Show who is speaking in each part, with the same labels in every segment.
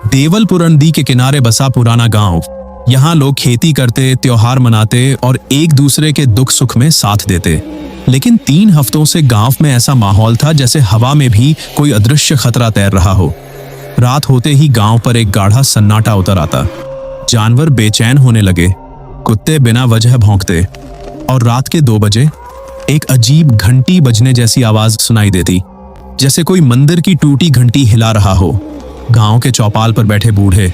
Speaker 1: देवलपुर नदी के किनारे बसा पुराना गांव। यहाँ लोग खेती करते, त्योहार मनाते और एक दूसरे के दुख सुख में साथ देते। लेकिन 3 हफ्तों से गांव में ऐसा माहौल था जैसे हवा में भी कोई अदृश्य खतरा तैर रहा हो। रात होते ही गांव पर एक गाढ़ा सन्नाटा उतर आता। जानवर बेचैन होने लगे, कुत्ते बिना वजह भौंकते और रात के 2 बजे एक अजीब घंटी बजने जैसी आवाज सुनाई देती, जैसे कोई मंदिर की टूटी घंटी हिला रहा हो। गांव के चौपाल पर बैठे बूढ़े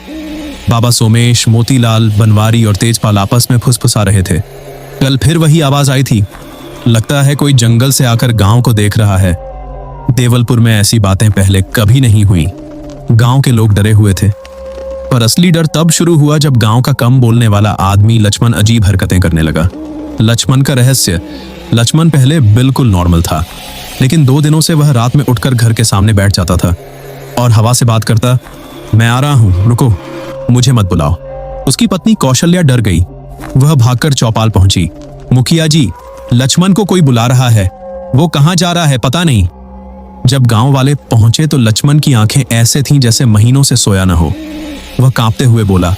Speaker 1: बाबा सोमेश, मोतीलाल, बनवारी और तेजपाल आपस में फुसफुसा रहे थे। कल फिर वही आवाज आई थी। लगता है कोई जंगल से आकर गांव को देख रहा है। देवलपुर में ऐसी बातें पहले कभी नहीं हुई। गांव के लोग डरे हुए थे, पर असली डर तब शुरू हुआ जब गांव का कम बोलने वाला आदमी लक्ष्मण अजीब हरकतें करने लगा। लक्ष्मण का रहस्य, लक्ष्मण पहले बिल्कुल नॉर्मल था, लेकिन 2 दिनों से वह रात में उठकर घर के सामने बैठ जाता था और हवा से बात करता, मैं आ रहा हूं, रुको, मुझे मत बुलाओ। उसकी पत्नी कौशल्या डर गई। वह भागकर चौपाल पहुंची। मुखिया जी, लक्ष्मण को कोई बुला रहा है, वो कहां जा रहा है पता नहीं। जब गांव वाले पहुंचे तो लक्ष्मण की आंखें ऐसे थीं जैसे महीनों से सोया न हो। वह कांपते हुए बोला,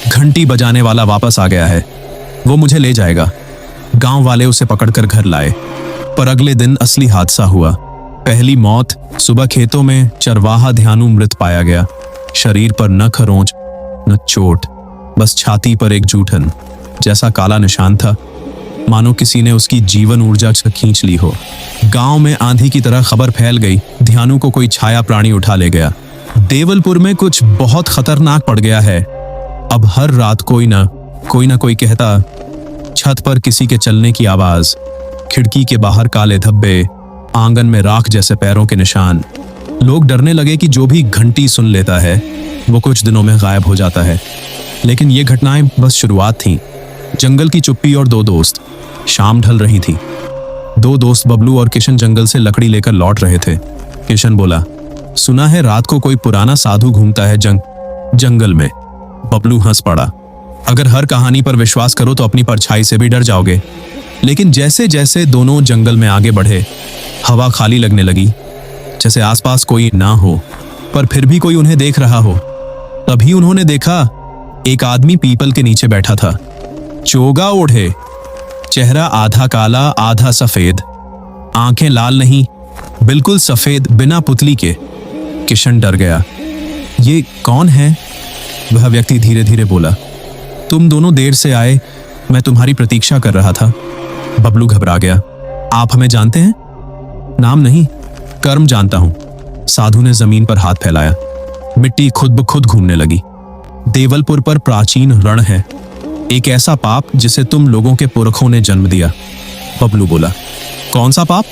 Speaker 1: घंटी बजाने वाला वापस आ गया है, वो मुझे ले जाएगा। गांव वाले उसे पकड़कर घर लाए, पर अगले दिन असली हादसा हुआ। पहली मौत सुबह खेतों में चरवाहा ध्यानु मृत पाया गया। शरीर पर न खरोंच न चोट, बस छाती पर एक जूठन जैसा काला निशान था, मानो किसी ने उसकी जीवन ऊर्जा खींच ली हो। गांव में आंधी की तरह खबर फैल गई, ध्यानु को कोई छाया प्राणी उठा ले गया। देवलपुर में कुछ बहुत खतरनाक पड़ गया है। अब हर रात कोई ना कोई कहता, छत पर किसी के चलने की आवाज, खिड़की के बाहर काले धब्बे, आंगन में राख जैसे पैरों के निशान। लोग डरने लगे कि जो भी घंटी सुन लेता है वो कुछ दिनों में गायब हो जाता है। लेकिन ये घटनाएं बस शुरुआत थी। जंगल की चुप्पी और 2 दोस्त। शाम ढल रही थी। 2 दोस्त बबलू और किशन जंगल से लकड़ी लेकर लौट रहे थे। किशन बोला, सुना है रात को कोई पुराना साधु घूमता है जंगल में। बबलू हंस पड़ा, अगर हर कहानी पर विश्वास करो तो अपनी परछाई से भी डर जाओगे। लेकिन जैसे जैसे दोनों जंगल में आगे बढ़े, हवा खाली लगने लगी, जैसे आसपास कोई ना हो, पर फिर भी कोई उन्हें देख रहा हो। तभी उन्होंने देखा, एक आदमी पीपल के नीचे बैठा था, चोगा ओढ़े, चेहरा आधा काला आधा सफेद, आंखें लाल नहीं, बिल्कुल सफेद, बिना पुतली के। किशन डर गया। ये कौन है? वह व्यक्ति धीरे धीरे बोला, तुम दोनों देर से आए, मैं तुम्हारी प्रतीक्षा कर रहा था। बबलू घबरा गया। आप हमें जानते हैं? नाम नहीं, कर्म जानता हूं। साधु ने जमीन पर हाथ फैलाया। मिट्टी खुद ब खुद घूमने लगी। देवलपुर पर प्राचीन रण है, एक ऐसा पाप जिसे तुम लोगों के पुरखों ने जन्म दिया। बबलू बोला, कौन सा पाप?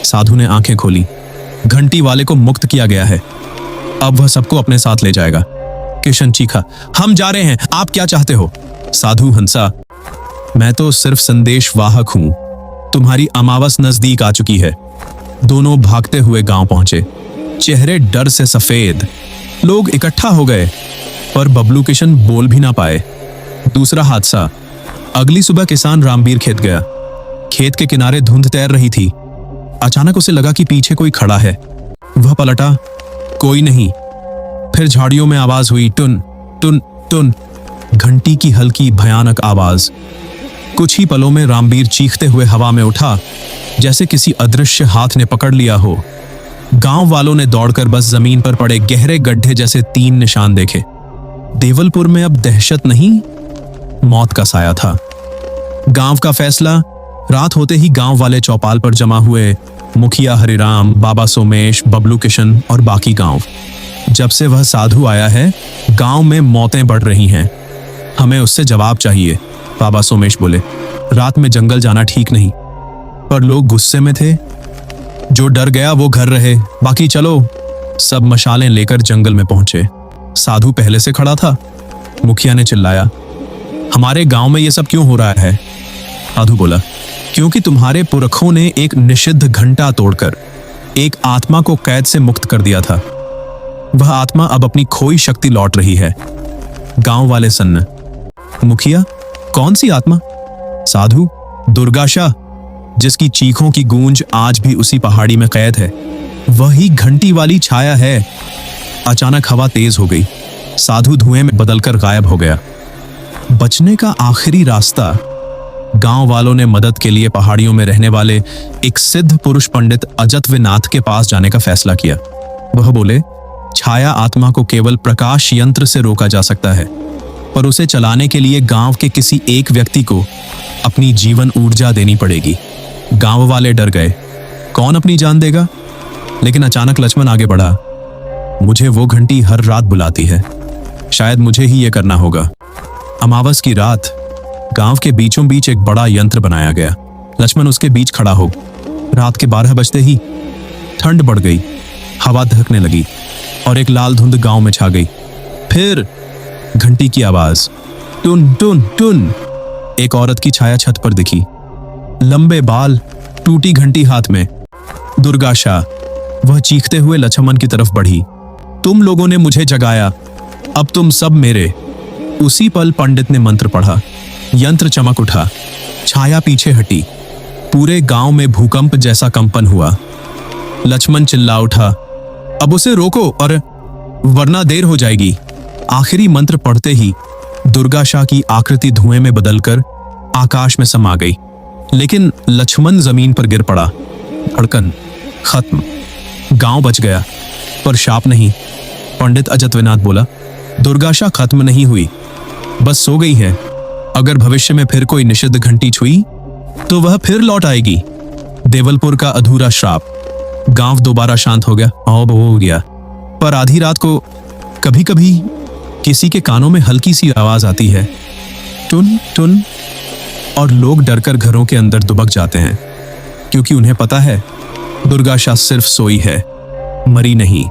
Speaker 1: साधु ने आंखें खोली। घंटी वाले को मुक्त किया गया है, अब वह सबको अपने साथ ले जाएगा। किशन चीखा, हम जा रहे हैं, आप क्या चाहते हो? साधु हंसा, मैं तो सिर्फ संदेश वाहक हूं, तुम्हारी अमावस नजदीक आ चुकी है। दोनों भागते हुए गांव पहुंचे, चेहरे डर से सफेद। लोग इकट्ठा हो गए, पर बबलू किशन बोल भी ना पाए। दूसरा हादसा, अगली सुबह किसान रामबीर खेत गया। खेत के किनारे धुंध तैर रही थी। अचानक उसे लगा कि पीछे कोई खड़ा है। वह पलटा, कोई नहीं। फिर झाड़ियों में आवाज हुई, टुन टुन टुन, घंटी की हल्की भयानक आवाज। कुछ ही पलों में रामबीर चीखते हुए हवा में उठा, जैसे किसी अदृश्य हाथ ने पकड़ लिया हो। गांव वालों ने दौड़कर बस जमीन पर पड़े गहरे गड्ढे जैसे 3 निशान देखे। देवलपुर में अब दहशत नहीं, मौत का साया था। गांव का फैसला, रात होते ही गांव वाले चौपाल पर जमा हुए। मुखिया हरिराम, बाबा सोमेश, बबलू किशन और बाकी गांव। जब से वह साधु आया है, गांव में मौतें बढ़ रही हैं। हमें उससे जवाब चाहिए, बाबा सोमेश बोले। रात में जंगल जाना ठीक नहीं। पर लोग गुस्से में थे। जो डर गया वो घर रहे, बाकी चलो। सब मशालें लेकर जंगल में पहुंचे। साधु पहले से खड़ा था। मुखिया ने चिल्लाया, हमारे गांव में ये सब क्यों हो रहा है? साधु बोला, क्योंकि तुम्हारे पुरखों ने एक निषिद्ध घंटा तोड़कर एक आत्मा को कैद से मुक्त कर दिया था। वह आत्मा अब अपनी खोई शक्ति लौट रही है। गांव वाले सन्न। मुखिया, कौन सी आत्मा? साधु, दुर्गाशा, जिसकी चीखों की गूंज आज भी उसी पहाड़ी में कैद है। वही घंटी वाली छाया है। अचानक हवा तेज हो गई। साधु धुएं में बदलकर गायब हो गया। बचने का आखिरी रास्ता, गांव वालों ने मदद के लिए पहाड़ियों में रहने वाले एक सिद्ध पुरुष पंडित अजत्वनाथ के पास जाने का फैसला किया। वह बोले, छाया आत्मा को केवल प्रकाश यंत्र से रोका जा सकता है, पर उसे चलाने के लिए गांव के किसी एक व्यक्ति को अपनी जीवन ऊर्जा देनी पड़ेगी। गांव वाले डर गए, कौन अपनी जान देगा? लेकिन अचानक लक्ष्मण आगे बढ़ा, मुझे वो घंटी हर रात बुलाती है, शायद मुझे ही यह करना होगा। अमावस की रात गांव के बीचों बीच एक बड़ा यंत्र बनाया गया। लक्ष्मण उसके बीच खड़ा हो। रात के 12 बजते ही ठंड बढ़ गई, हवा दहकने लगी और एक लाल धुंध गांव में छा गई। फिर घंटी की आवाज, टुन टुन टुन। एक औरत की छाया छत पर दिखी, लंबे बाल, टूटी घंटी हाथ में। दुर्गाशा। वह चीखते हुए लक्ष्मण की तरफ बढ़ी, तुम लोगों ने मुझे जगाया, अब तुम सब मेरे। उसी पल पंडित ने मंत्र पढ़ा, यंत्र चमक उठा, छाया पीछे हटी, पूरे गांव में भूकंप जैसा कंपन हुआ। लक्ष्मण चिल्ला उठा, अब उसे रोको और वरना देर हो जाएगी। आखिरी मंत्र पढ़ते ही दुर्गाशा की आकृति धुएं में बदलकर आकाश में समा गई, लेकिन लक्ष्मण जमीन पर गिर पड़ा। धड़कन खत्म। गांव बच गया, पर शाप नहीं। पंडित अजत्वनाथ बोला, दुर्गाशा खत्म नहीं हुई, बस सो गई है। अगर भविष्य में फिर कोई निषिद्ध घंटी छुई तो वह फिर लौट आएगी। देवलपुर का अधूरा श्राप। गांव दोबारा शांत हो गया, हो गया। पर आधी रात को कभी कभी किसी के कानों में हल्की सी आवाज आती है, टुन टुन, और लोग डरकर घरों के अंदर दुबक जाते हैं, क्योंकि उन्हें पता है दुर्गाशा सिर्फ सोई है, मरी नहीं।